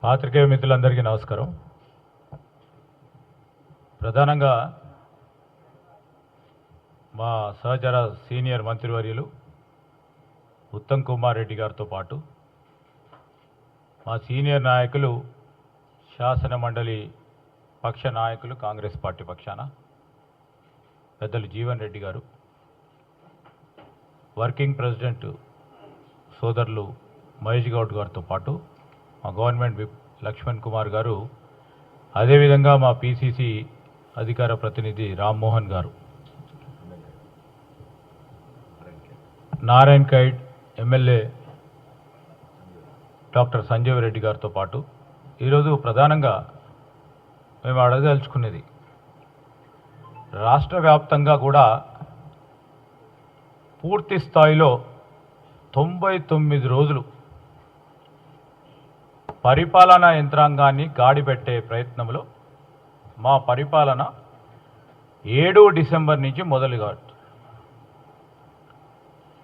పాత్రికేయ మిత్రులందరికీ నమస్కారం. ప్రధానంగా మా సహచర సీనియర్ మంత్రివర్యులు ఉత్తమ్ కుమార్ రెడ్డి గారితో పాటు మా సీనియర్ నాయకులు శాసన మండలి పక్ష నాయకులు కాంగ్రెస్ పార్టీ పక్షాన పెద్దలు జీవన్ రెడ్డి గారు, వర్కింగ్ ప్రెసిడెంట్ సోదరులు మహేష్ గౌడ్ గారితో పాటు మా గవర్నమెంట్ విప్ లక్ష్మణ్ కుమార్ గారు, అదేవిధంగా మా పిసిసి అధికార ప్రతినిధి రామ్మోహన్ గారు, నారాయణ్ ఖైడ్ ఎమ్మెల్యే డాక్టర్ సంజీవ్ రెడ్డి గారితో పాటు ఈరోజు ప్రధానంగా మేము అడగదలుచుకునేది, రాష్ట్ర వ్యాప్తంగా కూడా పూర్తి స్థాయిలో 99 రోజులు పరిపాలనా యంత్రాంగాన్ని గాడిపెట్టే ప్రయత్నంలో మా పరిపాలన 7 డిసెంబర్ నుంచి మొదలుగా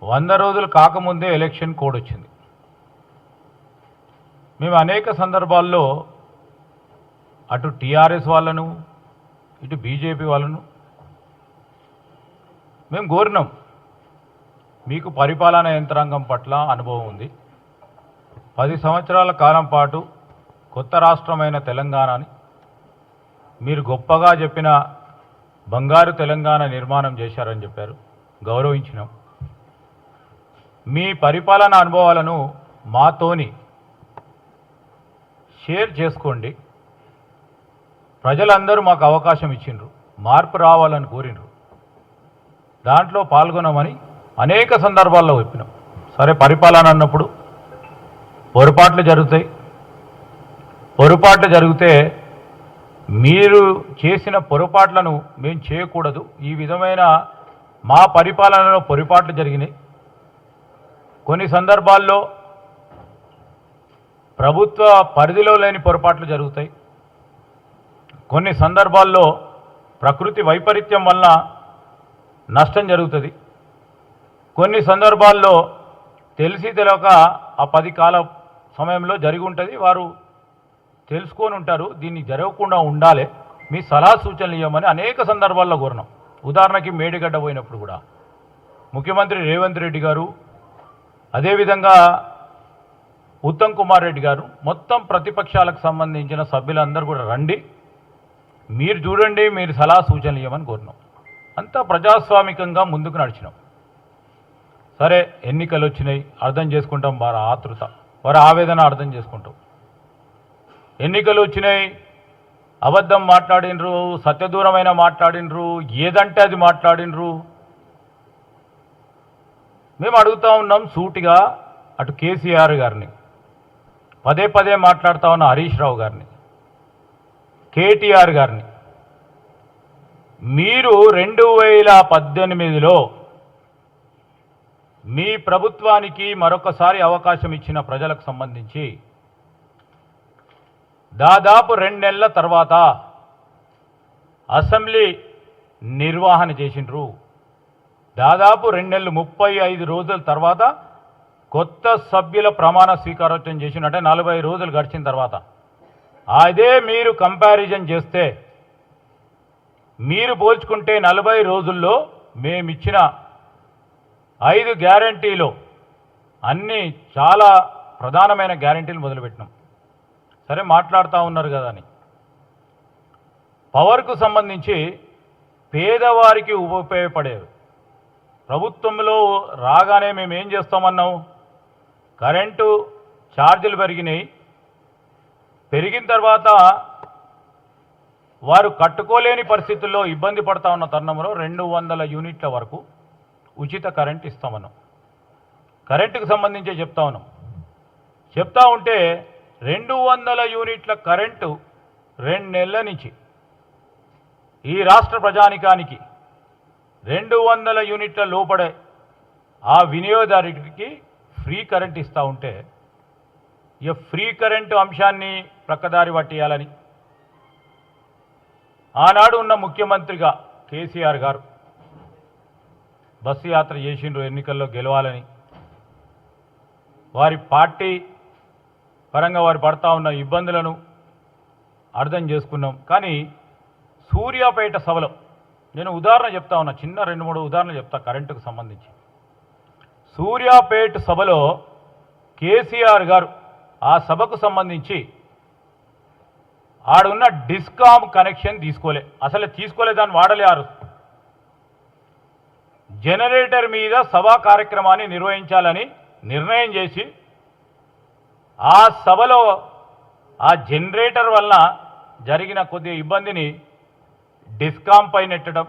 100 రోజులు కాకముందే ఎలక్షన్ కోడ్ వచ్చింది. మేము అనేక సందర్భాల్లో అటు టీఆర్ఎస్ వాళ్ళను ఇటు బీజేపీ వాళ్ళను మేము కోరినాం, మీకు పరిపాలనా యంత్రాంగం పట్ల అనుభవం ఉంది, 10 సంవత్సరాల కాలం పాటు కొత్త రాష్ట్రమైన తెలంగాణని మీరు గొప్పగా చెప్పిన బంగారు తెలంగాణ నిర్మాణం చేశారని చెప్పారు, గౌరవించినాం. మీ పరిపాలన అనుభవాలను మాతోని షేర్ చేసుకోండి, ప్రజలందరూ మాకు అవకాశం ఇచ్చిండ్రు, మార్పు రావాలని కోరిండ్రు, దాంట్లో పాల్గొనమని అనేక సందర్భాల్లో చెప్పినాం. సరే, పరిపాలన అన్నప్పుడు పొరపాట్లు జరుగుతాయి, పొరపాట్లు జరిగితే మీరు చేసిన పొరపాట్లను మేము చేయకూడదు, ఈ విధమైన మా పరిపాలనలో పొరపాట్లు జరిగినాయి, కొన్ని సందర్భాల్లో ప్రభుత్వ పరిధిలో లేని పొరపాట్లు జరుగుతాయి, కొన్ని సందర్భాల్లో ప్రకృతి వైపరీత్యం వలన నష్టం జరుగుతుంది, కొన్ని సందర్భాల్లో తెలిసి తెలియక ఆ 10 కాల సమయంలో జరిగి ఉంటుంది, వారు తెలుసుకొని ఉంటారు, దీన్ని జరగకుండా ఉండాలి, మీ సలహా సూచనలు ఇవ్వమని అనేక సందర్భాల్లో కోరినాం. ఉదాహరణకి మేడిగడ్డ పోయినప్పుడు కూడా ముఖ్యమంత్రి రేవంత్ రెడ్డి గారు, అదేవిధంగా ఉత్తమ్ కుమార్ రెడ్డి గారు, మొత్తం ప్రతిపక్షాలకు సంబంధించిన సభ్యులందరూ కూడా రండి, మీరు చూడండి, మీరు సలహా సూచనలు ఇవ్వమని కోరినాం. అంతా ప్రజాస్వామికంగా ముందుకు నడిచినాం. సరే, ఎన్నికలు వచ్చినాయి, అర్థం చేసుకుంటాం, వారి ఆతృత, వారి ఆవేదన అర్థం చేసుకుంటాం. ఎన్నికలు వచ్చినాయి, అబద్ధం మాట్లాడినరు, సత్యదూరమైన మాట్లాడినరు, ఏదంటే అది మాట్లాడినరు. మేము అడుగుతూ ఉన్నాం సూటిగా, అటు కేసీఆర్ గారిని, పదే పదే మాట్లాడుతూ ఉన్న హరీష్ రావు గారిని, కేటీఆర్ గారిని, మీరు 2018లో మీ ప్రభుత్వానికి మరొకసారి అవకాశం ఇచ్చిన ప్రజలకు సంబంధించి దాదాపు 2 నెలల తర్వాత అసెంబ్లీ నిర్వహణ చేసిండ్రు. దాదాపు 2 నెలలు 35 రోజుల తర్వాత కొత్త సభ్యుల ప్రమాణ స్వీకారోత్సవం చేసిన, అంటే 40 రోజులు గడిచిన తర్వాత. అదే మీరు కంపారిజన్ చేస్తే, మీరు పోల్చుకుంటే 40 రోజుల్లో మేమిచ్చిన 5 గ్యారంటీలు అన్నీ చాలా ప్రధానమైన గ్యారంటీలు మొదలుపెట్టినాం. సరే, మాట్లాడుతూ ఉన్నారు కదా అని, పవర్కు సంబంధించి పేదవారికి ఉపయోగపడేవి ప్రభుత్వంలో రాగానే మేము ఏం చేస్తామన్నాం, కరెంటు ఛార్జీలు పెరిగినాయి, పెరిగిన తర్వాత వారు కట్టుకోలేని పరిస్థితుల్లో ఇబ్బంది పడతా ఉన్న తరుణంలో 200 యూనిట్ల వరకు ఉచిత కరెంట్ ఇస్తామన్నాం. కరెంటుకు సంబంధించి చెప్తా ఉన్నాం. చెప్తా ఉంటే 200 యూనిట్ల కరెంటు 2 నెలల నుంచి ఈ రాష్ట్ర ప్రజానికానికి 200 యూనిట్ల లోపడే ఆ వినియోగదారుడికి ఫ్రీ కరెంట్ ఇస్తూ ఉంటే, ఇక ఫ్రీ కరెంటు అంశాన్ని ప్రక్కదారి పట్టేయాలని ఆనాడు ఉన్న ముఖ్యమంత్రిగా కేసీఆర్ గారు బస్సు యాత్ర చేసిండ్రు, ఎన్నికల్లో గెలవాలని. వారి పార్టీ పరంగా వారు పడతా ఉన్న ఇబ్బందులను అర్థం చేసుకున్నాం. కానీ సూర్యాపేట సభలో నేను ఉదాహరణ చెప్తా ఉన్నా, చిన్న 2-3 ఉదాహరణలు చెప్తా కరెంటుకు సంబంధించి. సూర్యాపేట సభలో కేసీఆర్ గారు ఆ సభకు సంబంధించి ఆడున్న డిస్కామ్ కనెక్షన్ తీసుకోలే, దాన్ని వాడలేరు. జనరేటర్ మీద సభా కార్యక్రమాన్ని నిర్వహించాలని నిర్ణయం చేసి ఆ సభలో ఆ జనరేటర్ వల్ల జరిగిన కొద్ది ఇబ్బందిని డిస్కామ్ పై నెట్టడం,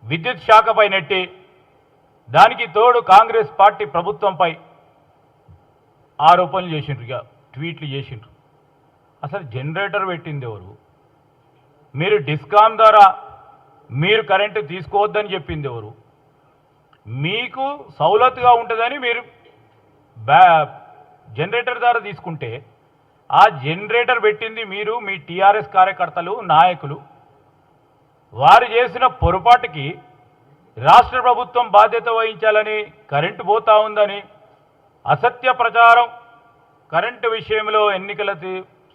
విద్యుత్ శాఖపై నెట్టి దానికి తోడు కాంగ్రెస్ పార్టీ ప్రభుత్వంపై ఆరోపణలు చేసిండ్రు, ఇక ట్వీట్లు చేసిండ్రు. అసలు జనరేటర్ పెట్టింది ఎవరు? మీరు డిస్కామ్ ద్వారా మీరు కరెంటు తీసుకోవద్దని చెప్పింది ఎవరు? మీకు సౌలతుగా ఉంటుందని మీరు జనరేటర్ ద్వారా తీసుకుంటే ఆ జనరేటర్ పెట్టింది మీరు, మీ టీఆర్ఎస్ కార్యకర్తలు, నాయకులు. వారు చేసిన పొరపాటుకి రాష్ట్ర ప్రభుత్వం బాధ్యత వహించాలని, కరెంటు పోతా ఉందని అసత్య ప్రచారం కరెంటు విషయంలో ఎన్నికల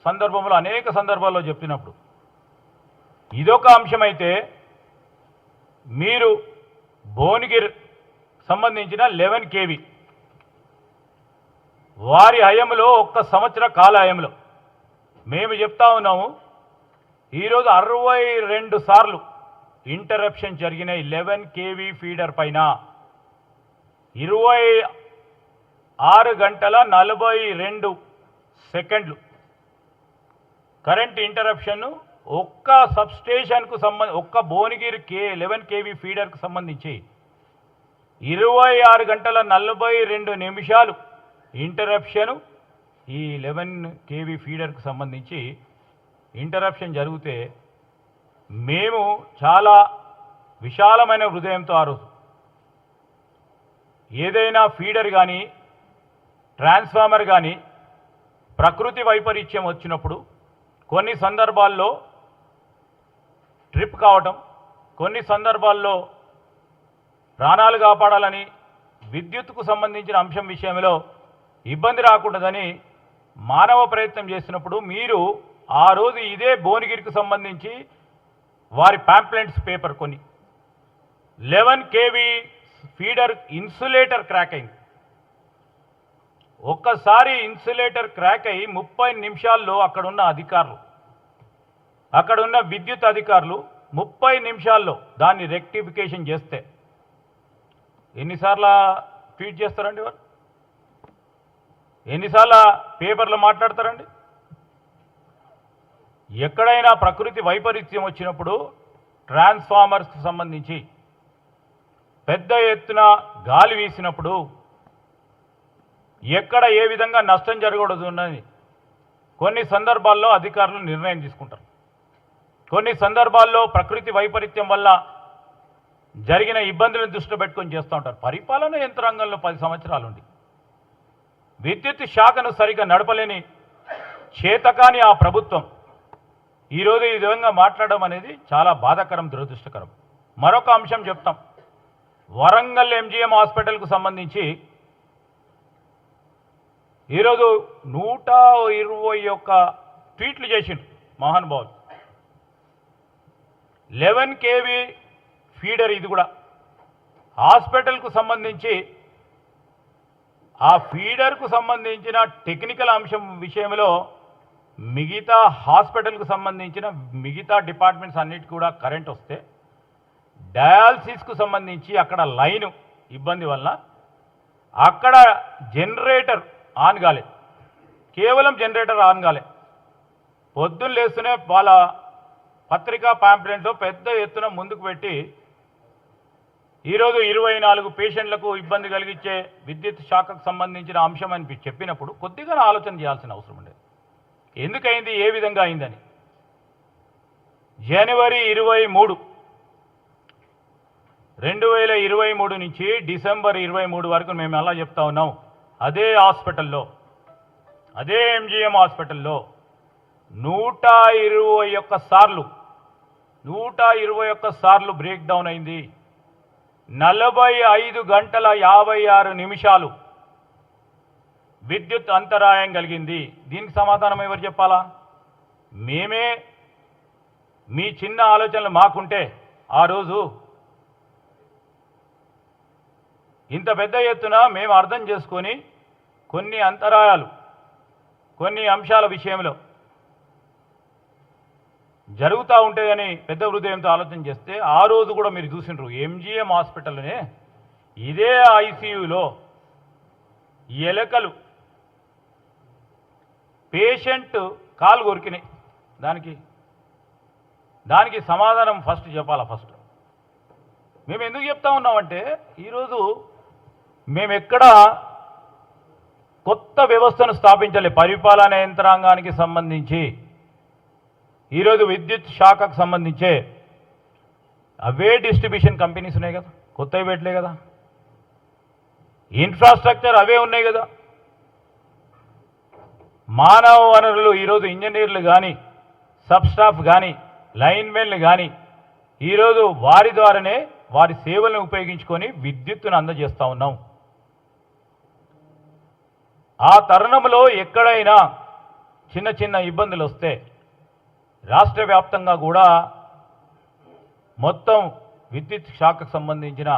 సందర్భంలో అనేక సందర్భాల్లో చెప్పినప్పుడు ఇదొక అంశమైతే, మీరు భువనగిరి సంబంధించిన 11 kV వారి హయంలో, 1 సంవత్సర కాల హయంలో మేము చెప్తా ఉన్నాము, ఈరోజు 62 సార్లు ఇంటరప్షన్ జరిగినాయి 11 kV ఫీడర్ పైన. 26 గంటల 42 సెకండ్లు కరెంట్ ఇంటరప్షన్ ఒక్క సబ్స్టేషన్కు ఒక్క భువనగిరి 11 kV ఫీడర్కు సంబంధించి 26 గంటల 42 నిమిషాలు ఇంటరప్షన్. ఈ 11 kV ఫీడర్కు సంబంధించి ఇంటరప్షన్ జరిగితే మేము చాలా విశాలమైన హృదయంతో ఆ రోజు ఏదైనా ఫీడర్ కానీ ట్రాన్స్ఫార్మర్ కానీ ప్రకృతి వైపరీత్యం వచ్చినప్పుడు కొన్ని సందర్భాల్లో ట్రిప్ కావటం, కొన్ని సందర్భాల్లో ప్రాణాలు కాపాడాలని విద్యుత్తుకు సంబంధించిన అంశం విషయంలో ఇబ్బంది రాకూడదని మానవ ప్రయత్నం చేసినప్పుడు మీరు ఆ రోజు ఇదే భువనగిరికి సంబంధించి వారి ప్యాంప్లెంట్స్ పేపర్ కొని 11 kV ఫీడర్ ఇన్సులేటర్ క్రాక్ అయింది. ఒక్కసారి ఇన్సులేటర్ క్రాక్ అయ్యి 30 నిమిషాల్లో అక్కడున్న విద్యుత్ అధికారులు 30 నిమిషాల్లో దాన్ని రెక్టిఫికేషన్ చేస్తే ఎన్నిసార్లు ట్వీట్ చేస్తారండి వారు? ఎన్నిసార్లు పేపర్లో మాట్లాడతారండి? ఎక్కడైనా ప్రకృతి వైపరీత్యం వచ్చినప్పుడు ట్రాన్స్ఫార్మర్స్కి సంబంధించి పెద్ద ఎత్తున గాలి వీసినప్పుడు ఎక్కడ ఏ విధంగా నష్టం జరగకూడదున్నది కొన్ని సందర్భాల్లో అధికారులు నిర్ణయం తీసుకుంటారు. కొన్ని సందర్భాల్లో ప్రకృతి వైపరీత్యం వల్ల జరిగిన ఇబ్బందులను దృష్టిలో పెట్టుకొని చేస్తూ ఉంటారు. పరిపాలన యంత్రాంగంలో 10 సంవత్సరాలుండి విద్యుత్ శాఖను సరిగ్గా నడపలేని చేతకాని ఆ ప్రభుత్వం ఈరోజు ఈ విధంగా మాట్లాడడం అనేది చాలా బాధాకరం, దురదృష్టకరం. మరొక అంశం చెప్తాం. వరంగల్ MGM హాస్పిటల్కు సంబంధించి ఈరోజు 121 ట్వీట్లు చేసిండు మహానుభావులు. 11 kV ఫీడర్ ఇది కూడా హాస్పిటల్కు సంబంధించి ఆ ఫీడర్కు సంబంధించిన టెక్నికల్ అంశం విషయంలో మిగతా హాస్పిటల్కు సంబంధించిన మిగతా డిపార్ట్మెంట్స్ అన్నిటికీ కూడా కరెంట్ వస్తే డయాలసిస్కు సంబంధించి అక్కడ లైను ఇబ్బంది వల్ల అక్కడ జనరేటర్ ఆన్ కాలేదు, కేవలం జనరేటర్ ఆన్ కాలేదు. పొద్దున్న లేస్తూనే వాళ్ళ పత్రికా పాంప్లెంట్లో పెద్ద ఎత్తున ముందుకు పెట్టి ఈరోజు 24 పేషెంట్లకు ఇబ్బంది కలిగించే విద్యుత్ శాఖకు సంబంధించిన అంశం అని చెప్పినప్పుడు కొద్దిగా ఆలోచన చేయాల్సిన అవసరం ఉండేది. ఎందుకైంది, ఏ విధంగా అయిందని. జనవరి 23, 2023 నుంచి డిసెంబర్ 23 వరకు మేము ఎలా చెప్తా ఉన్నాం, అదే హాస్పిటల్లో, అదే MGM హాస్పిటల్లో 121 సార్లు బ్రేక్ డౌన్ అయింది. 45 గంటల 56 నిమిషాలు విద్యుత్ అంతరాయం కలిగింది. దీనికి సమాధానం ఎవరు చెప్పాలా? మేమే మీ చిన్న ఆలోచనలు మాకుంటే ఆ రోజు ఇంత పెద్ద ఎత్తున మేము అర్థం చేసుకొని కొన్ని అంతరాయాలు కొన్ని అంశాల విషయంలో జరుగుతూ ఉంటాయని పెద్ద హృదయంతో ఆలోచన చేస్తే ఆ రోజు కూడా మీరు చూసినారు ఎంజీఎం హాస్పిటల్లోనే ఇదే ఐసీయూలో ఎలకలు పేషెంట్ కాలు కొరికినాయి. దానికి సమాధానం ఫస్ట్ చెప్పాలా? ఫస్ట్ మేము ఎందుకు చెప్తా ఉన్నామంటే ఈరోజు మేము ఎక్కడ కొత్త వ్యవస్థను స్థాపించాలి. పరిపాలన యంత్రాంగానికి సంబంధించి ఈరోజు విద్యుత్ శాఖకు సంబంధించే అవే డిస్ట్రిబ్యూషన్ కంపెనీస్ ఉన్నాయి కదా, కొత్తవి పెట్టలే కదా. ఇన్ఫ్రాస్ట్రక్చర్ అవే ఉన్నాయి కదా. మానవ వనరులు ఈరోజు ఇంజనీర్లు కానీ సబ్ స్టాఫ్ కానీ లైన్మెన్లు కానీ ఈరోజు వారి ద్వారానే వారి సేవలను ఉపయోగించుకొని విద్యుత్తును అందజేస్తూ ఉన్నాం. ఆ తరుణంలో ఎక్కడైనా చిన్న చిన్న ఇబ్బందులు వస్తే రాష్ట్ర వ్యాప్తంగా కూడా మొత్తం విద్యుత్ శాఖకు సంబంధించిన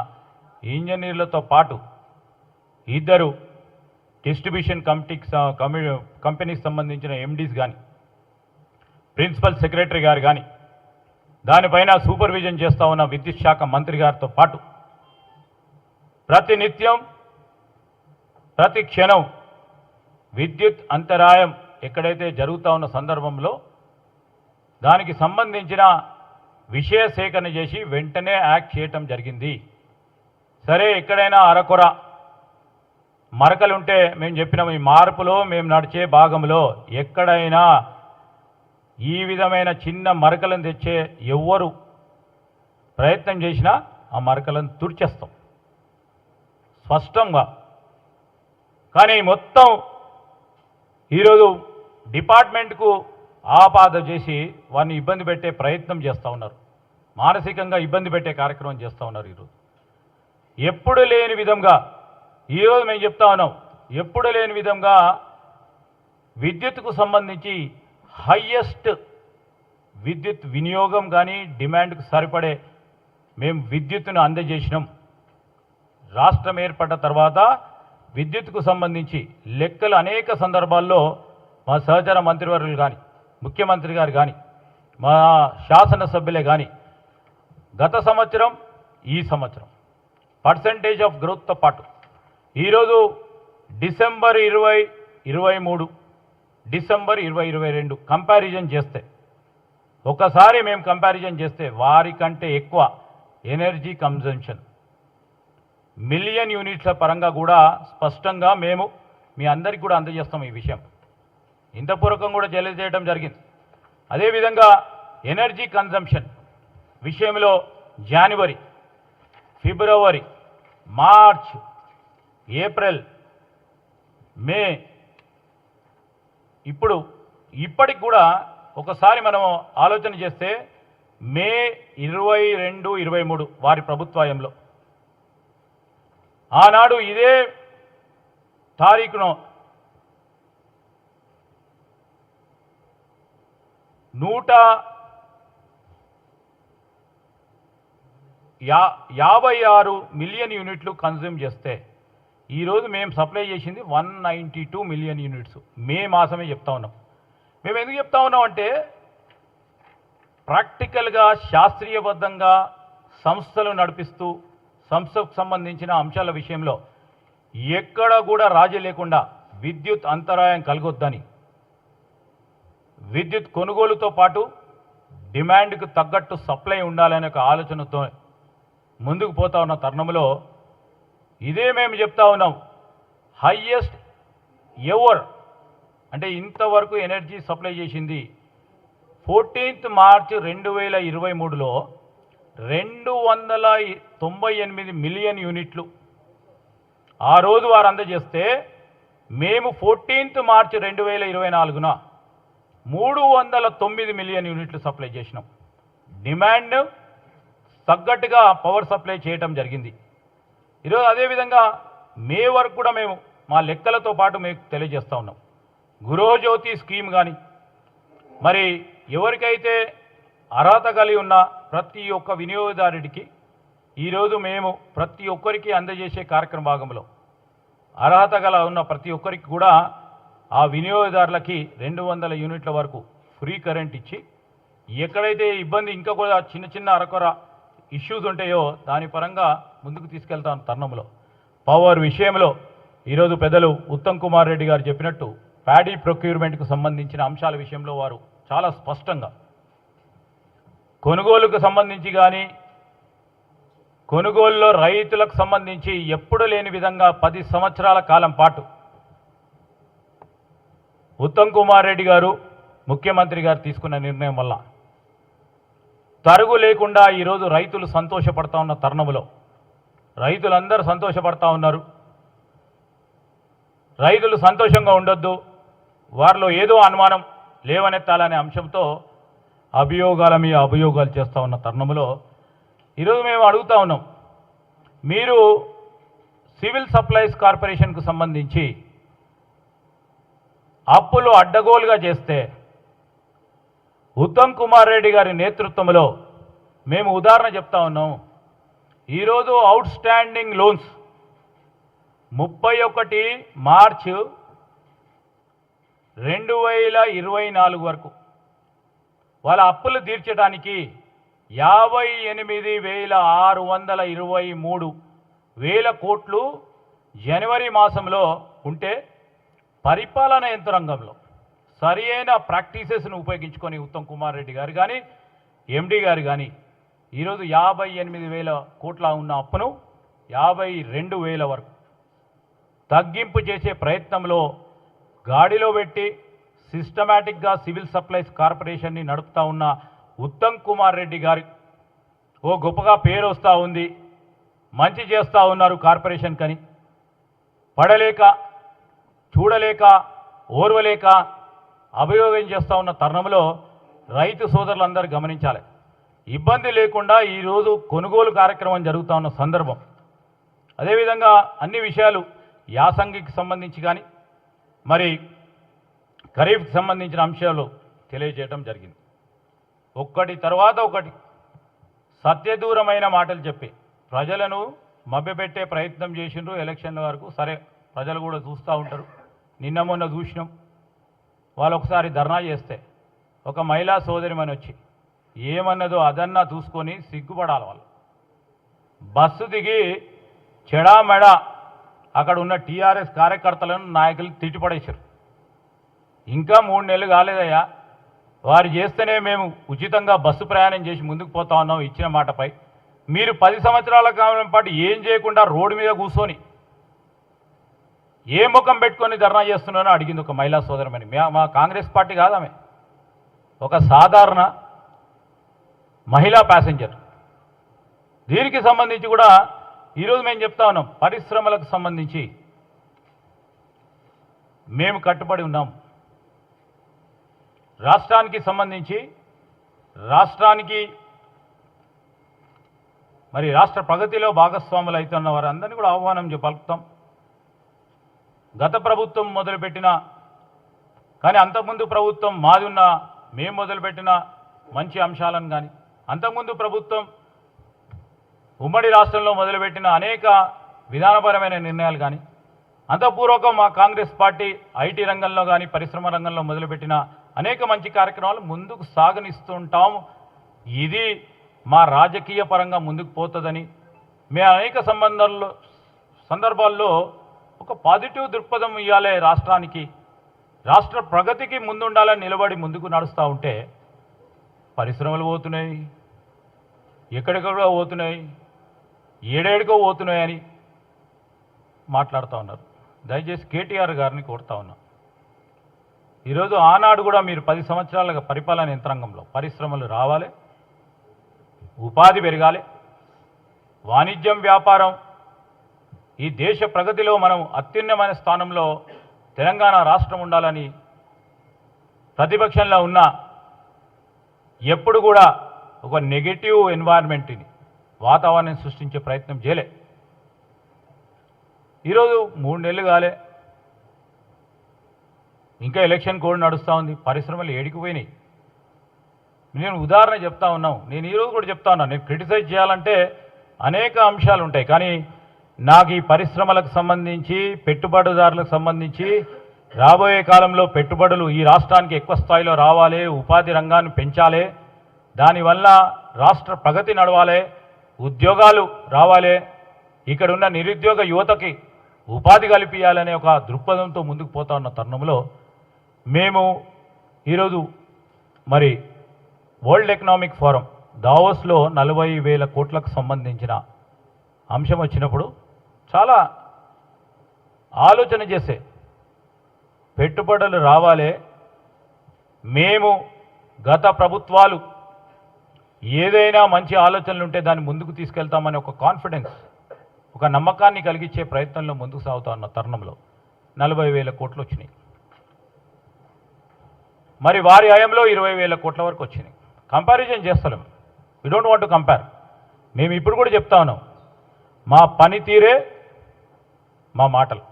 ఇంజనీర్లతో పాటు ఇద్దరు డిస్ట్రిబ్యూషన్ కంపెనీకి సంబంధించిన ఎండీస్ కానీ ప్రిన్సిపల్ సెక్రటరీ గారు కానీ దానిపైన సూపర్విజన్ చేస్తూ ఉన్న విద్యుత్ శాఖ మంత్రి గారితో పాటు ప్రతినిత్యం ప్రతి క్షణం విద్యుత్ అంతరాయం ఎక్కడైతే జరుగుతూ ఉన్న సందర్భంలో దానికి సంబంధించిన విషయ సేకరణ చేసి వెంటనే యాక్ట్ చేయటం జరిగింది. సరే, ఎక్కడైనా అరకొర మరకలుంటే మేము చెప్పినాం, ఈ మార్పులో మేము నడిచే భాగంలో ఎక్కడైనా ఈ విధమైన చిన్న మరకలను తెచ్చే ఎవ్వరు ప్రయత్నం చేసినా ఆ మరకలను తుడిచేస్తాం స్పష్టంగా. కానీ మొత్తం ఈరోజు డిపార్ట్మెంట్కు ఆపాద చేసి వారిని ఇబ్బంది పెట్టే ప్రయత్నం చేస్తూ ఉన్నారు, మానసికంగా ఇబ్బంది పెట్టే కార్యక్రమం చేస్తూ ఉన్నారు. ఈరోజు ఎప్పుడు లేని విధంగా ఈరోజు మేము చెప్తా ఉన్నాం, ఎప్పుడు లేని విధంగా విద్యుత్కు సంబంధించి హయ్యెస్ట్ విద్యుత్ వినియోగం కానీ డిమాండ్కు సరిపడే మేము విద్యుత్తును అందజేసినాం. రాష్ట్రం ఏర్పడ్డ తర్వాత విద్యుత్కు సంబంధించి లెక్కలు అనేక సందర్భాల్లో మా సహచర మంత్రివర్యులు కానీ ముఖ్యమంత్రి గారు కానీ మా శాసనసభ్యులే కానీ గత సంవత్సరం ఈ సంవత్సరం పర్సంటేజ్ ఆఫ్ గ్రోత్తో పాటు ఈరోజు డిసెంబర్ 2023 డిసెంబర్ 2022 కంపారిజన్ చేస్తే ఒకసారి మేము కంపారిజన్ చేస్తే వారి కంటే ఎక్కువ ఎనర్జీ కన్జంప్షన్ మిలియన్ యూనిట్ల పరంగా కూడా స్పష్టంగా మేము మీ అందరికీ కూడా అందజేస్తాం. ఈ విషయం ఇంతపూర్వకం కూడా తెలియజేయడం జరిగింది. అదేవిధంగా ఎనర్జీ కన్జంప్షన్ విషయంలో జనవరి, ఫిబ్రవరి, మార్చ్, ఏప్రిల్, మే ఇప్పటికి కూడా ఒకసారి మనం ఆలోచన చేస్తే మే 22, 23 వారి ప్రభుత్వంలో ఆనాడు ఇదే తారీఖును 156 మిలియన్ యూనిట్లు కన్జ్యూమ్ చేస్తే ఈరోజు మేము సప్లై చేసింది 192 మిలియన్ యూనిట్స్. మే మాసమే చెప్తా ఉన్నాం. మేము ఎందుకు చెప్తా ఉన్నాం అంటే ప్రాక్టికల్గా శాస్త్రీయబద్ధంగా సంస్థలు నడిపిస్తూ సంస్థకు సంబంధించిన అంశాల విషయంలో ఎక్కడ కూడా రాజీ లేకుండా విద్యుత్ అంతరాయం కలగొద్దని, విద్యుత్ కొనుగోలుతో పాటు డిమాండ్కు తగ్గట్టు సప్లై ఉండాలనే ఒక ఆలోచనతో ముందుకు పోతా ఉన్న తరుణంలో ఇదే మేము చెప్తా ఉన్నాం, హయ్యెస్ట్ ఎవర్ అంటే ఇంతవరకు ఎనర్జీ సప్లై చేసింది 14th మార్చ్ 2023లో 298 మిలియన్ యూనిట్లు ఆ రోజు వారు అందజేస్తే మేము 14th మార్చ్ 2024న 309 మిలియన్ యూనిట్లు సప్లై చేసినాం. డిమాండ్ తగ్గట్టుగా పవర్ సప్లై చేయటం జరిగింది. ఈరోజు అదేవిధంగా మే వరకు కూడా మేము మా లెక్కలతో పాటు మీకు తెలియజేస్తూ ఉన్నాం. గృహజ్యోతి స్కీమ్ కానీ మరి ఎవరికైతే అర్హత కలిగి ఉన్న ప్రతి ఒక్క వినియోగదారుడికి ఈరోజు మేము ప్రతి ఒక్కరికి అందజేసే కార్యక్రమ భాగంలో అర్హత గల ఉన్న ప్రతి ఒక్కరికి కూడా ఆ వినియోగదారులకి 200 యూనిట్ల వరకు ఫ్రీ కరెంట్ ఇచ్చి ఎక్కడైతే ఇబ్బంది ఇంకా కూడా చిన్న చిన్న అరకొర ఇష్యూస్ ఉంటాయో దాని పరంగా ముందుకు తీసుకెళ్తాను. తరుణంలో పవర్ విషయంలో ఈరోజు పెద్దలు ఉత్తమ్ కుమార్ రెడ్డి గారు చెప్పినట్టు ప్యాడీ ప్రొక్యూర్మెంట్కు సంబంధించిన అంశాల విషయంలో వారు చాలా స్పష్టంగా కొనుగోలుకు సంబంధించి కానీ కొనుగోలులో రైతులకు సంబంధించి ఎప్పుడు లేని విధంగా 10 సంవత్సరాల కాలం పాటు ఉత్తమ్ కుమార్ రెడ్డి గారు ముఖ్యమంత్రి గారు తీసుకున్న నిర్ణయం వల్ల తరుగు లేకుండా ఈరోజు రైతులు సంతోషపడతా ఉన్న తరుణంలో రైతులందరూ సంతోషపడతా ఉన్నారు. రైతులు సంతోషంగా ఉండొద్దు, వారిలో ఏదో అనుమానం లేవనెత్తాలనే అంశంతో అభియోగాల మీద అభియోగాలు చేస్తూ ఉన్న తరుణంలో ఈరోజు మేము అడుగుతా ఉన్నాం, మీరు సివిల్ సప్లైస్ కార్పొరేషన్కు సంబంధించి అప్పులు అడ్డగోలుగా చేస్తే ఉత్తమ్ కుమార్ రెడ్డి గారి నేతృత్వంలో మేము ఉదాహరణ చెప్తా ఉన్నాం. ఈరోజు అవుట్ స్టాండింగ్ లోన్స్ 31 మార్చి 2024 వరకు వాళ్ళ అప్పులు తీర్చడానికి 58,623 కోట్లు జనవరి మాసంలో ఉంటే పరిపాలన యంత్రాంగంలో సరి అయిన ప్రాక్టీసెస్ను ఉపయోగించుకొని ఉత్తమ్ కుమార్ రెడ్డి గారు కానీ ఎండి గారు కానీ ఈరోజు 58,000 కోట్ల ఉన్న అప్పును 52,000 వరకు తగ్గింపు చేసే ప్రయత్నంలో గాడిలో పెట్టి సిస్టమేటిక్గా సివిల్ సప్లైస్ కార్పొరేషన్ని నడుపుతా ఉన్న ఉత్తమ్ కుమార్ రెడ్డి గారి ఓ గొప్పగా పేరు వస్తూ ఉంది, మంచి చేస్తూ ఉన్నారు కార్పొరేషన్ కని పడలేక చూడలేక ఓర్వలేక అభియోగం చేస్తూ ఉన్న తరుణంలో రైతు సోదరులందరూ గమనించాలి. ఇబ్బంది లేకుండా ఈరోజు కొనుగోలు కార్యక్రమం జరుగుతూ ఉన్న సందర్భం. అదేవిధంగా అన్ని విషయాలు యాసంగికి సంబంధించి కానీ మరి ఖరీఫ్కి సంబంధించిన అంశాలు తెలియజేయడం జరిగింది. ఒక్కటి తర్వాత ఒకటి సత్యదూరమైన మాటలు చెప్పి ప్రజలను మభ్యపెట్టే ప్రయత్నం చేసిండ్రు. ఎలక్షన్ల వరకు సరే ప్రజలు కూడా చూస్తూ ఉంటారు. నిన్న మొన్న చూసినాం, వాళ్ళు ఒకసారి ధర్నా చేస్తే ఒక మహిళా సోదరిమని వచ్చి ఏమన్నదో అదన్నా చూసుకొని సిగ్గుపడాలి. వాళ్ళు బస్సు దిగి చెడామెడ అక్కడ ఉన్న టీఆర్ఎస్ కార్యకర్తలను నాయకులు తిట్టిపడేశారు. ఇంకా 3 నెలలు కాలేదయ్యా, వారు చేస్తేనే మేము ఉచితంగా బస్సు ప్రయాణం చేసి ముందుకు పోతా ఉన్నాం ఇచ్చిన మాటపై. మీరు 10 సంవత్సరాల కాలం పాటు ఏం చేయకుండా రోడ్డు మీద కూర్చొని ఏ ముఖం పెట్టుకొని ధర్నా చేస్తున్నానో అడిగింది ఒక మహిళా సోదరమని. మా కాంగ్రెస్ పార్టీ కాదామె, ఒక సాధారణ మహిళా ప్యాసింజర్. దీనికి సంబంధించి కూడా ఈరోజు మేము చెప్తా ఉన్నాం, పరిశ్రమలకు సంబంధించి మేము కట్టుబడి ఉన్నాం. రాష్ట్రానికి సంబంధించి రాష్ట్రానికి మరి రాష్ట్ర ప్రగతిలో భాగస్వాములు అవుతున్న వారందరినీ కూడా ఆహ్వానం పలుకుతాం. గత ప్రభుత్వం మొదలుపెట్టిన కానీ అంతకుముందు ప్రభుత్వం మాది ఉన్న మేము మొదలుపెట్టిన మంచి అంశాలను కానీ అంతకుముందు ప్రభుత్వం ఉమ్మడి రాష్ట్రంలో మొదలుపెట్టిన అనేక విధానపరమైన నిర్ణయాలు కానీ అంతపూర్వకం మా కాంగ్రెస్ పార్టీ ఐటీ రంగంలో కానీ పరిశ్రమ రంగంలో మొదలుపెట్టిన అనేక మంచి కార్యక్రమాలు ముందుకు సాగనిస్తుంటాము. ఇది మా రాజకీయ పరంగా ముందుకు పోతుందని మేము అనేక సందర్భాల్లో ఒక పాజిటివ్ దృక్పథం ఇవ్వాలి. రాష్ట్రానికి రాష్ట్ర ప్రగతికి ముందుండాలని నిలబడి ముందుకు నడుస్తూ ఉంటే పరిశ్రమలు పోతున్నాయి, ఎక్కడెక్కడో పోతున్నాయి, ఏడేడుకో పోతున్నాయని మాట్లాడుతూ ఉన్నారు. దయచేసి కేటీఆర్ గారిని కోరుతా ఉన్నా, ఈరోజు ఆనాడు కూడా మీరు 10 సంవత్సరాల పరిపాలన యంత్రాంగంలో పరిశ్రమలు రావాలి, ఉపాధి పెరగాలి, వాణిజ్యం వ్యాపారం ఈ దేశ ప్రగతిలో మనం అత్యున్నతమైన స్థానంలో తెలంగాణ రాష్ట్రం ఉండాలని ప్రతిపక్షంలో ఉన్న ఎప్పుడు కూడా ఒక నెగటివ్ ఎన్వైర్న్మెంట్ని వాతావరణం సృష్టించే ప్రయత్నం చేయలే. ఈరోజు 3 నెలలు కాలే ఇంకా ఎలక్షన్ కోడ్ నడుస్తూ ఉంది, పరిశ్రమలు ఏడికి పోయినాయి. నేను ఉదాహరణ చెప్తా ఉన్నాను, నేను ఈరోజు కూడా చెప్తా ఉన్నాను. నేను క్రిటిసైజ్ చేయాలంటే అనేక అంశాలు ఉంటాయి, కానీ నాకు ఈ పరిశ్రమలకు సంబంధించి పెట్టుబడిదారులకు సంబంధించి రాబోయే కాలంలో పెట్టుబడులు ఈ రాష్ట్రానికి ఎక్కువ స్థాయిలో రావాలి, ఉపాధి రంగాన్ని పెంచాలి, దానివల్ల రాష్ట్ర ప్రగతి నడవాలి, ఉద్యోగాలు రావాలి, ఇక్కడ ఉన్న నిరుద్యోగ యువతకి ఉపాధి కల్పించాలనే ఒక దృక్పథంతో ముందుకు పోతా ఉన్న తరుణంలో మేము ఈరోజు మరి వరల్డ్ ఎకనామిక్ ఫోరం దావోస్లో 40,000 కోట్లకు సంబంధించిన అంశం వచ్చినప్పుడు చాలా ఆలోచన చేసే పెట్టుబడులు రావాలి, మేము గత ప్రభుత్వాలు ఏదైనా మంచి ఆలోచనలు ఉంటే దాన్ని ముందుకు తీసుకెళ్తామని ఒక కాన్ఫిడెన్స్, ఒక నమ్మకాన్ని కలిగించే ప్రయత్నంలో ముందుకు సాగుతా ఉన్న తరుణంలో 40,000 కోట్లు వచ్చినాయి. మరి వారి హయాంలో 20,000 కోట్ల వరకు వచ్చినాయి. కంపారిజన్ చేస్తలేం, we don't want to compare. మేము ఇప్పుడు కూడా చెప్తా ఉన్నాం, మా పనితీరే మా మాటలు.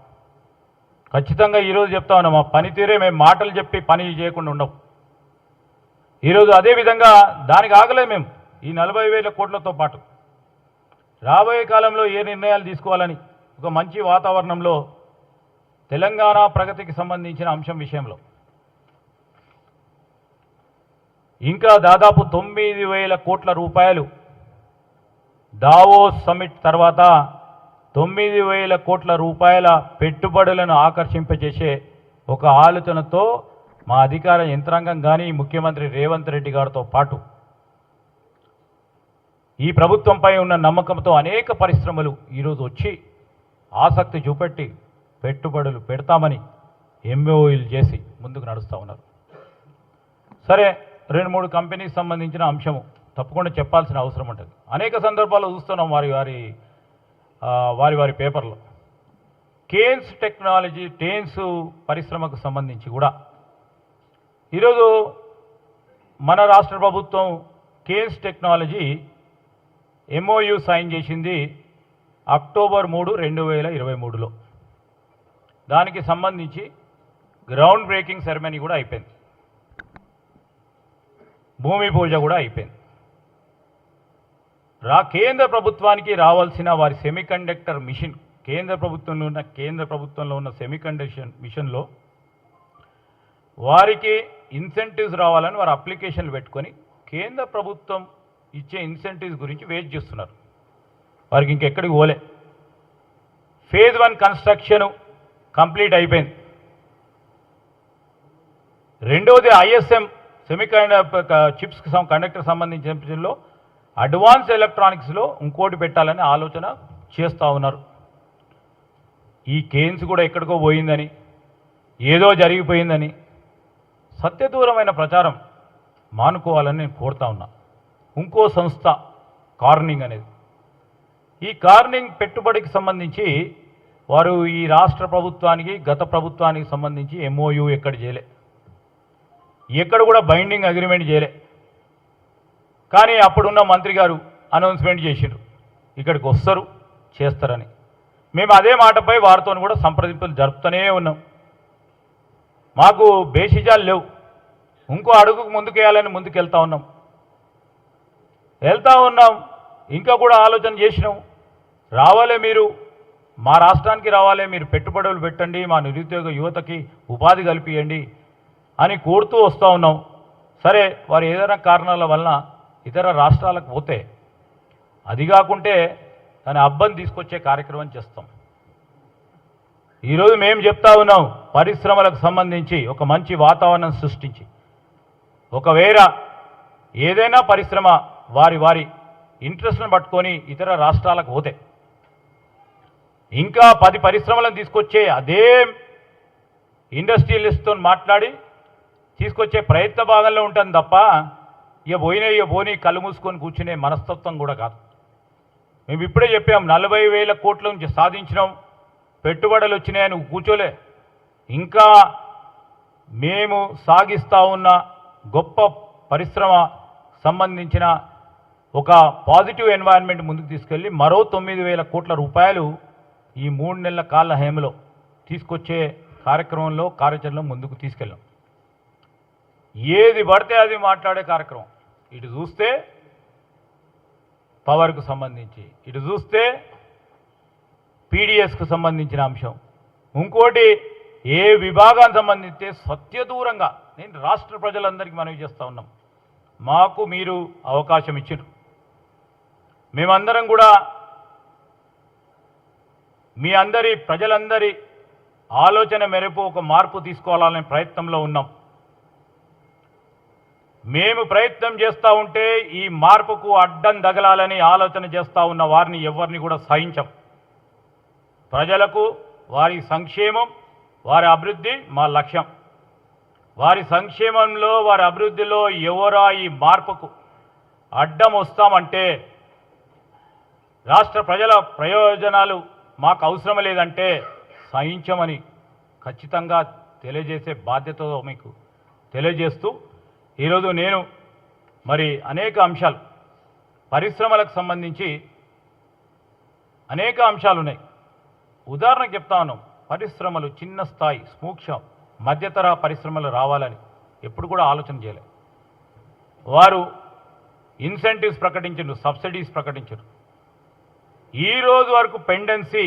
ఖచ్చితంగా ఈరోజు చెప్తా ఉన్నాం, మా పనితీరే, మేము మాటలు చెప్పి పని చేయకుండా ఉండవు. ఈరోజు అదేవిధంగా దానికి ఆగలేదు మేము. ఈ 40,000 కోట్లతో పాటు రాబోయే కాలంలో ఏ నిర్ణయాలు తీసుకోవాలని ఒక మంచి వాతావరణంలో తెలంగాణ ప్రగతికి సంబంధించిన అంశం విషయంలో ఇంకా దాదాపు 9,000 కోట్ల రూపాయలు దావోస్ సమ్మిట్ తర్వాత 9,000 కోట్ల రూపాయల పెట్టుబడులను ఆకర్షింపజేసే ఒక ఆలోచనతో మా అధికార యంత్రాంగం కానీ ముఖ్యమంత్రి రేవంత్ రెడ్డి గారితో పాటు ఈ ప్రభుత్వంపై ఉన్న నమ్మకంతో అనేక పరిశ్రమలు ఈరోజు వచ్చి ఆసక్తి చూపెట్టి పెట్టుబడులు పెడతామని ఎంఓయూలు చేసి ముందుకు నడుస్తూ ఉన్నారు. సరే, 2-3 కంపెనీకి సంబంధించిన అంశము తప్పకుండా చెప్పాల్సిన అవసరం ఉంటుంది. అనేక సందర్భాల్లో చూస్తున్నాం వారి పేపర్లో. కేన్స్ టెక్నాలజీ, టేన్స్ పరిశ్రమకు సంబంధించి కూడా ఈరోజు మన రాష్ట్ర ప్రభుత్వం కేన్స్ టెక్నాలజీ ఎంఓయూ సైన్ చేసింది అక్టోబర్ 3, 2023లో. దానికి సంబంధించి గ్రౌండ్ బ్రేకింగ్ సెరమనీ కూడా అయిపోయింది, భూమి పూజ కూడా అయిపోయింది. కేంద్ర ప్రభుత్వానికి రావాల్సిన వారి సెమీకండక్టర్ మిషన్, కేంద్ర ప్రభుత్వంలో ఉన్న సెమీకండక్టర్ మిషన్లో వారికి ఇన్సెంటివ్స్ రావాలని వారు అప్లికేషన్లు పెట్టుకొని కేంద్ర ప్రభుత్వం ఇచ్చే ఇన్సెంటివ్స్ గురించి వెయిట్ చేస్తున్నారు. వారికి ఇంకెక్కడికి పోలే. ఫేజ్ 1 కన్స్ట్రక్షన్ కంప్లీట్ అయిపోయింది. రెండవది ఐఎస్ఎం చిప్స్ కండక్టర్ సంబంధించిన అడ్వాన్స్ ఎలక్ట్రానిక్స్లో ఇంకోటి పెట్టాలని ఆలోచన చేస్తూ ఉన్నారు. ఈ కేన్స్ కూడా ఎక్కడికో పోయిందని, ఏదో జరిగిపోయిందని సత్యదూరమైన ప్రచారం మానుకోవాలని నేను కోరుతా ఉన్నా. ఇంకో సంస్థ కార్నింగ్ అనేది, ఈ కార్నింగ్ పెట్టుబడికి సంబంధించి వారు ఈ రాష్ట్ర ప్రభుత్వానికి గత ప్రభుత్వానికి సంబంధించి ఎంఓయూ ఎక్కడ చేయలే, ఎక్కడ కూడా బైండింగ్ అగ్రిమెంట్ చేయలే. కానీ అప్పుడున్న మంత్రి గారు అనౌన్స్మెంట్ చేసిండ్రు ఇక్కడికి వస్తారు చేస్తారని. మేము అదే మాటపై వారితో కూడా సంప్రదింపులు జరుపుతూనే ఉన్నాం. మాకు బేషిజాలు లేవు, ఇంకో అడుగుకు ముందుకేయాలని ముందుకెళ్తా ఉన్నాం. ఇంకా కూడా ఆలోచన చేసినాం. రావాలే, మీరు మా రాష్ట్రానికి రావాలే, మీరు పెట్టుబడులు పెట్టండి, మా నిరుద్యోగ యువతకి ఉపాధి కల్పియండి అని కోరుతూ వస్తూ ఉన్నాం. సరే, వారు ఏదైనా కారణాల వలన ఇతర రాష్ట్రాలకు పోతే అది కాకుంటే దాని అబ్బని తీసుకొచ్చే కార్యక్రమం చేస్తాం. ఈరోజు మేము చెప్తా ఉన్నాం, పరిశ్రమలకు సంబంధించి ఒక మంచి వాతావరణం సృష్టించి, ఒకవేళ ఏదైనా పరిశ్రమ వారి ఇంట్రెస్ట్ను పట్టుకొని ఇతర రాష్ట్రాలకు పోతే ఇంకా 10 పరిశ్రమలను తీసుకొచ్చే అదే ఇండస్ట్రియలిస్ట్తో మాట్లాడి తీసుకొచ్చే ప్రయత్న భాగంలో ఉంటుంది తప్ప ఇక పోనీ కళ్ళు మూసుకొని కూర్చునే మనస్తత్వం కూడా కాదు. మేము ఇప్పుడే చెప్పాం, 40,000 కోట్ల నుంచి సాధించినాం, పెట్టుబడులు వచ్చినాయని కూర్చోలే. ఇంకా మేము సాగిస్తూ ఉన్న గొప్ప పరిశ్రమ సంబంధించిన ఒక పాజిటివ్ ఎన్వైరన్మెంట్ ముందుకు తీసుకెళ్ళి మరో 9,000 కోట్ల రూపాయలు ఈ 3 నెలల కాల హేమలో తీసుకొచ్చే కార్యక్రమంలో కార్యాచరణలో ముందుకు తీసుకెళ్ళాం. ఏది పడితే అది మాట్లాడే కార్యక్రమం. ఇటు చూస్తే పవర్కు సంబంధించి, ఇటు చూస్తే పీడిఎస్కు సంబంధించిన అంశం, ఇంకోటి ఏ విభాగానికి సంబంధించి సత్యదూరంగా నేను రాష్ట్ర ప్రజలందరికీ మనవి చేస్తూ ఉన్నాం. మాకు మీరు అవకాశం ఇచ్చారు. మేమందరం కూడా మీ అందరి ప్రజలందరి ఆలోచన మేరకు ఒక మార్పు తీసుకోవాలనే ప్రయత్నంలో ఉన్నాం. మేము ప్రయత్నం చేస్తూ ఉంటే ఈ మార్పుకు అడ్డం తగలాలని ఆలోచన చేస్తూ ఉన్న వారిని ఎవరిని కూడా సహించం. ప్రజలకు వారి సంక్షేమం, వారి అభివృద్ధి మా లక్ష్యం. వారి సంక్షేమంలో, వారి అభివృద్ధిలో ఎవరా ఈ మార్పుకు అడ్డం వస్తామంటే, రాష్ట్ర ప్రజల ప్రయోజనాలు మాకు అవసరం లేదంటే సహించమని ఖచ్చితంగా తెలియజేసే బాధ్యతతో మీకు తెలియజేస్తూ, ఈరోజు నేను మరి అనేక అంశాలు పరిశ్రమలకు సంబంధించి అనేక అంశాలు ఉన్నాయి. ఉదాహరణకు చెప్తా ఉన్నాం, పరిశ్రమలు చిన్న స్థాయి సూక్ష్మ మధ్యతరహా పరిశ్రమలు రావాలని ఎప్పుడు కూడా ఆలోచన చేయలేదు. వారు ఇన్సెంటివ్స్ ప్రకటించారు, సబ్సిడీస్ ప్రకటించారు. ఈరోజు వరకు పెండెన్సీ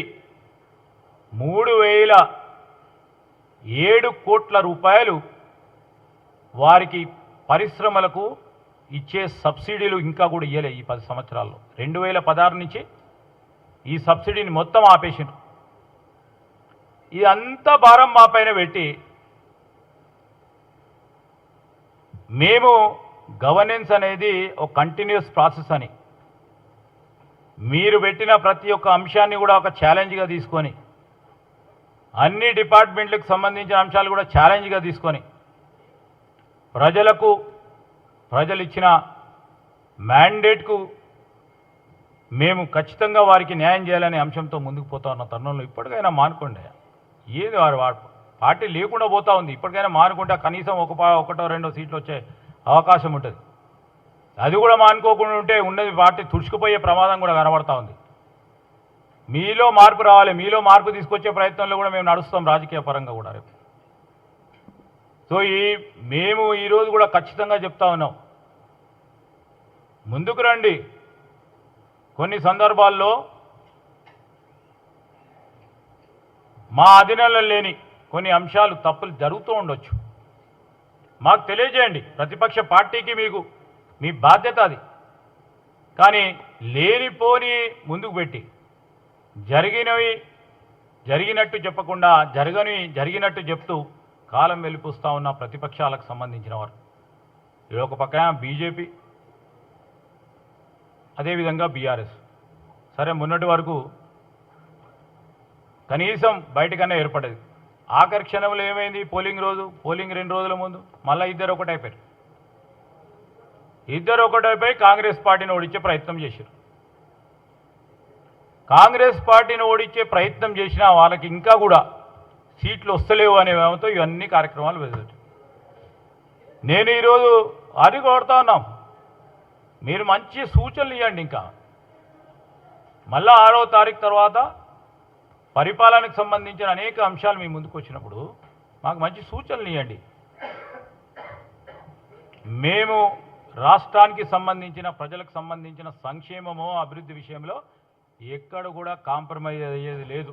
3007 కోట్ల రూపాయలు వారికి పరిశ్రమలకు ఇచ్చే సబ్సిడీలు ఇంకా కూడా ఇవ్వలే. ఈ 10 సంవత్సరాల్లో 2016 నుంచి ఈ సబ్సిడీని మొత్తం ఆపేసిండ్రు. ఇదంతా భారం మా పైన పెట్టి మేము గవర్నెన్స్ అనేది ఒక కంటిన్యూస్ ప్రాసెస్ అని, మీరు పెట్టిన ప్రతి ఒక్క అంశాన్ని కూడా ఒక ఛాలెంజ్గా తీసుకొని, అన్ని డిపార్ట్మెంట్లకు సంబంధించిన అంశాలు కూడా ఛాలెంజ్గా తీసుకొని, ప్రజలు ఇచ్చిన మ్యాండేట్కు మేము ఖచ్చితంగా వారికి న్యాయం చేయాలనే అంశంతో ముందుకు పోతా ఉన్న తరుణంలో ఇప్పటికైనా మానుకోండి. ఏది వారు పార్టీ లేకుండా పోతా ఉంది. ఇప్పటికైనా మానుకుంటే కనీసం ఒకటో రెండో సీట్లు వచ్చే అవకాశం ఉంటుంది. అది కూడా మానుకోకుండా ఉంటే ఉన్నది పార్టీ తుడుచుకుపోయే ప్రమాదం కూడా కనబడతా ఉంది. మీలో మార్పు రావాలి. మీలో మార్పు తీసుకొచ్చే ప్రయత్నంలో కూడా మేము నడుస్తాం, రాజకీయ పరంగా కూడా రేపు. సో మేము ఈరోజు కూడా ఖచ్చితంగా చెప్తా ఉన్నాం, ముందుకు రండి. కొన్ని సందర్భాల్లో మా అధీనంలో లేని కొన్ని అంశాలు, తప్పులు జరుగుతూ ఉండొచ్చు. మాకు తెలియజేయండి. ప్రతిపక్ష పార్టీకి మీకు మీ బాధ్యత అది. కానీ లేనిపోని ముందుకు పెట్టి జరిగినట్టు చెప్పకుండా జరిగినట్టు చెప్తూ కాలం వెలిపిస్తూ ఉన్న ప్రతిపక్షాలకు సంబంధించిన వారు, ఇది ఒక పక్కన బీజేపీ, అదేవిధంగా బీఆర్ఎస్. సరే, మొన్నటి వరకు కనీసం బయటకన్నా ఏర్పడేది. ఆఖరి క్షణంలో ఏమైంది? పోలింగ్ 2 రోజుల ముందు మళ్ళీ ఇద్దరు ఒకటైపోయి కాంగ్రెస్ పార్టీని ఓడించే ప్రయత్నం చేశారు. కాంగ్రెస్ పార్టీని ఓడించే ప్రయత్నం చేసినా వాళ్ళకి ఇంకా కూడా సీట్లు వస్తలేవు అనే వేమతో ఇవన్నీ కార్యక్రమాలు వెళ్తాయి. నేను ఈరోజు అది కోరుతా ఉన్నాం, మీరు మంచి సూచనలు ఇవ్వండి. ఇంకా మళ్ళా 6వ తారీఖు తర్వాత పరిపాలనకు సంబంధించిన అనేక అంశాలు మీ ముందుకు వచ్చినప్పుడు మాకు మంచి సూచనలు ఇవ్వండి. మేము రాష్ట్రానికి సంబంధించిన, ప్రజలకు సంబంధించిన సంక్షేమమో అభివృద్ధి విషయంలో ఎక్కడ కూడా కాంప్రమైజ్ అయ్యేది లేదు.